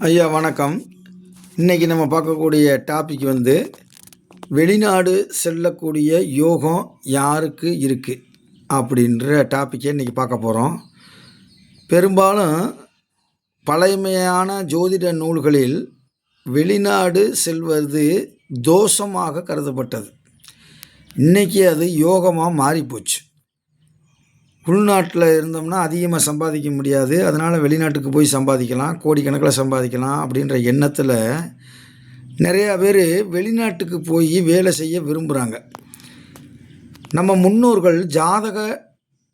ஐயா வணக்கம். இன்றைக்கி நம்ம பார்க்கக்கூடிய டாபிக் வெளிநாடு செல்லக்கூடிய யோகம் யாருக்கு இருக்குது அப்படின்ற டாப்பிக்கை இன்றைக்கி பார்க்க போகிறோம். பெரும்பாலும் பழமையான ஜோதிட நூல்களில் வெளிநாடு செல்வது தோஷமாக கருதப்பட்டது. இன்றைக்கி அது யோகமாக மாறிப்போச்சு. உள்நாட்டில் இருந்தோம்னா அதிகமாக சம்பாதிக்க முடியாது, அதனால் வெளிநாட்டுக்கு போய் சம்பாதிக்கலாம், கோடிக்கணக்கில் சம்பாதிக்கலாம் அப்படின்ற எண்ணத்தில் நிறையா பேர் வெளிநாட்டுக்கு போய் வேலை செய்ய விரும்புகிறாங்க. நம்ம முன்னோர்கள் ஜாதக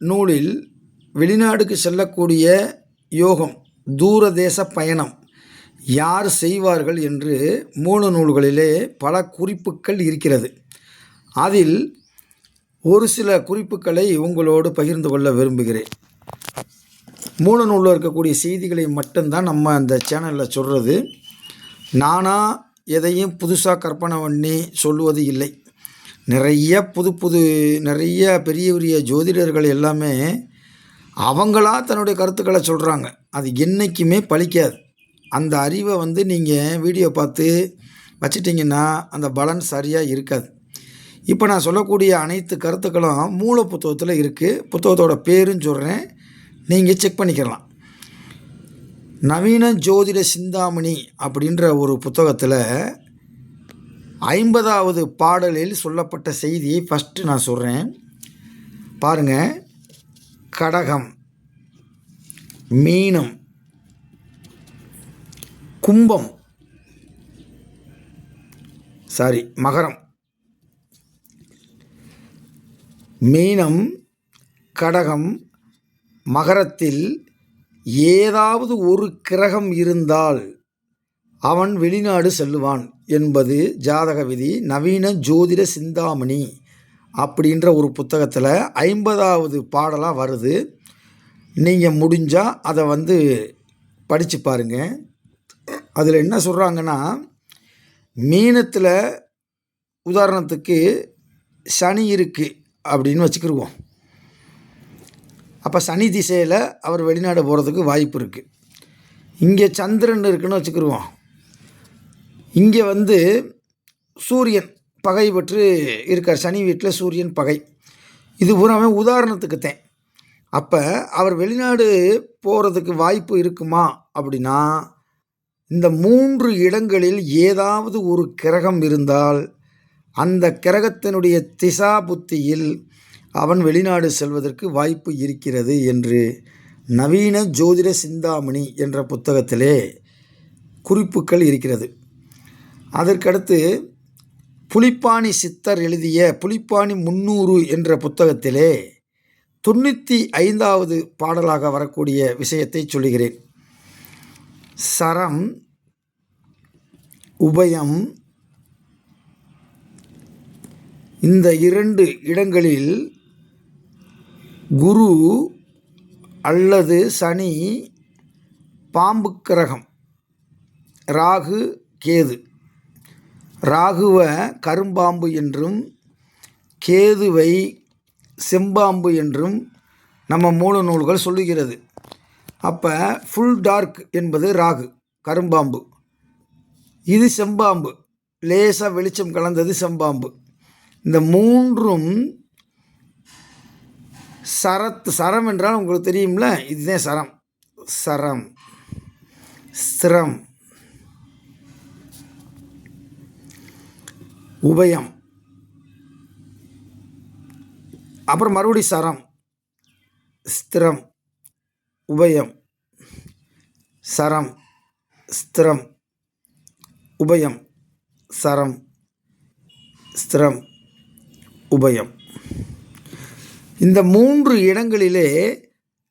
நூலில் வெளிநாடுக்கு செல்லக்கூடிய யோகம், தூரதேச பயணம் யார் செய்வார்கள் என்று மூல நூல்களிலே பல குறிப்புகள் இருக்கிறது. அதில் ஒரு சில குறிப்புகளை உங்களோடு பகிர்ந்து கொள்ள விரும்புகிறேன். மூல நூலில் இருக்கக்கூடிய செய்திகளை மட்டும்தான் நம்ம அந்த சேனலில் சொல்கிறது. நானாக எதையும் புதுசாக கற்பனை பண்ணி சொல்லுவது இல்லை. நிறைய நிறைய பெரிய பெரிய ஜோதிடர்கள் எல்லாமே அவங்களா தன்னுடைய கருத்துக்களை சொல்கிறாங்க. அது என்றைக்குமே பலிக்காது. அந்த அறிவை நீங்கள் வீடியோ பார்த்து வச்சிட்டிங்கன்னா அந்த பலன் சரியாக இருக்காது. இப்போ நான் சொல்லக்கூடிய அனைத்து கருத்துக்களும் மூல புத்தகத்தில் இருக்குது. புத்தகத்தோட பேரும் சொல்கிறேன், நீங்கள் செக் பண்ணிக்கலாம். நவீன ஜோதிட சிந்தாமணி அப்படின்ற ஒரு புத்தகத்தில் 50வது பாடலில் சொல்லப்பட்ட செய்தியை ஃபஸ்ட்டு நான் சொல்கிறேன் பாருங்கள். கடகம், மீனம், கும்பம், மகரம், மீனம், கடகம், மகரத்தில் ஏதாவது ஒரு கிரகம் இருந்தால் அவன் வெளிநாடு செல்லுவான் என்பது ஜாதக விதி. நவீன ஜோதிட சிந்தாமணி அப்படின்ற ஒரு புத்தகத்தில் 50வது பாடலாக வருது. நீங்கள் முடிஞ்சால் அதை படித்து பாருங்கள். அதில் என்ன சொல்கிறாங்கன்னா, மீனத்தில் உதாரணத்துக்கு சனி இருக்குது அப்படின்னு வச்சுக்கிடுவோம். அப்போ சனி திசையில் அவர் வெளிநாடு போகிறதுக்கு வாய்ப்பு இருக்குது. இங்கே சந்திரன் இருக்குன்னு வச்சுக்கிடுவோம். இங்கே சூரியன் பகை பெற்று இருக்கார். சனி வீட்டில் சூரியன் பகை. இது பூராமே உதாரணத்துக்கு தான். அப்போ அவர் வெளிநாடு போகிறதுக்கு வாய்ப்பு இருக்குமா அப்படின்னா, இந்த 3 இடங்களில் ஏதாவது ஒரு கிரகம் இருந்தால் அந்த கிரகத்தினுடைய திசா புத்தியில் அவன் வெளிநாடு செல்வதற்கு வாய்ப்பு இருக்கிறது என்று நவீன ஜோதிட சிந்தாமணி என்ற புத்தகத்திலே குறிப்புகள் இருக்கிறது. அதற்கடுத்து புலிப்பாணி சித்தர் எழுதிய புலிப்பாணி 300 என்ற புத்தகத்திலே 95வது பாடலாக வரக்கூடிய விஷயத்தை சொல்லுகிறேன். சரம், உபயம், இந்த 2 இடங்களில் குரு அல்லது சனி, பாம்பு கிரகம், ராகு, கேது. ராகுவை கரும்பாம்பு என்றும் கேதுவை செம்பாம்பு என்றும் நம்ம மூல நூல்கள் சொல்லுகிறது. அப்போ ஃபுல் டார்க் என்பது ராகு, கரும்பாம்பு. இது செம்பாம்பு, லேசாக வெளிச்சம் கலந்தது செம்பாம்பு. இந்த 3ம் சரம் என்றால் உங்களுக்கு தெரியும்ல, இதுதான் சரம். சரம், ஸ்திரம், உபயம், அப்புறம் மறுபடி சரம், ஸ்திரம், உபயம், சரம், ஸ்திரம், உபயம், சரம், ஸ்திரம், உபயம். இந்த 3 இடங்களிலே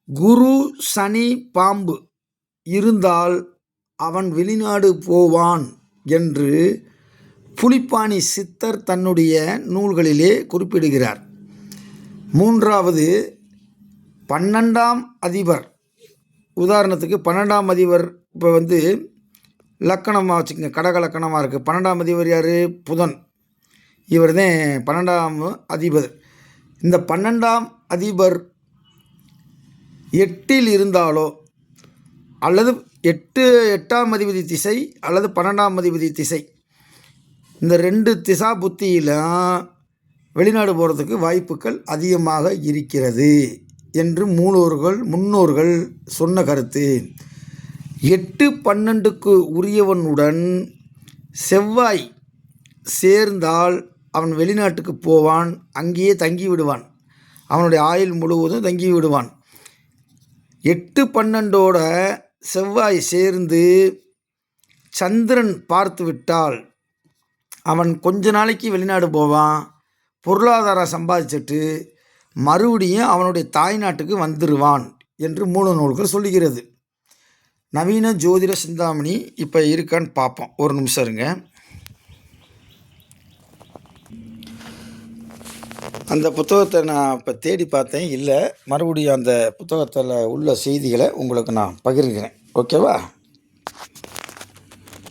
குரு, சனி, பாம்பு இருந்தால் அவன் வெளிநாடு போவான் என்று புலிப்பாணி சித்தர் தன்னுடைய நூல்களிலே குறிப்பிடுகிறார். 3வது 12ஆம் அதிபர். உதாரணத்துக்கு 12ஆம் அதிபர் இப்போ லக்கணமாக வச்சுக்கோங்க, கடக லக்கணமாக இருக்குது. 12ஆம் அதிபர் யார்? புதன். இவர் தான் 12ஆம் அதிபர். இந்த 12ஆம் அதிபர் 8ல் இருந்தாலோ அல்லது எட்டாம் அதிபதி திசை அல்லது 12ஆம் அதிபதி திசை, இந்த 2 திசா புத்தியிலும் வெளிநாடு போகிறதுக்கு வாய்ப்புகள் அதிகமாக இருக்கிறது என்று முன்னோர்கள் சொன்ன கருத்து. 8-12க்கு உரியவனுடன் செவ்வாய் சேர்ந்தால் அவன் வெளிநாட்டுக்கு போவான், அங்கேயே தங்கி விடுவான், அவனுடைய ஆயுள் முழுவதும் தங்கி விடுவான். 8-12ஓட செவ்வாய் சேர்ந்து சந்திரன் பார்த்து விட்டால் அவன் கொஞ்ச நாளைக்கு வெளிநாடு போவான், பொருளாதாரம் சம்பாதிச்சுட்டு மறுபடியும் அவனுடைய தாய்நாட்டுக்கு வந்துடுவான் என்று மூல நூல்கள் சொல்லுகிறது. நவீன ஜோதிட சிந்தாமணி இப்போ இருக்கான்னு பார்ப்போம். ஒரு நிமிஷம் இருங்க. அந்த புத்தகத்தை நான் இப்போ தேடி பார்த்தேன், இல்லை. மறுபடியும் அந்த புத்தகத்தில் உள்ள செய்திகளை உங்களுக்கு நான் பகிர்கிறேன். ஓகேவா?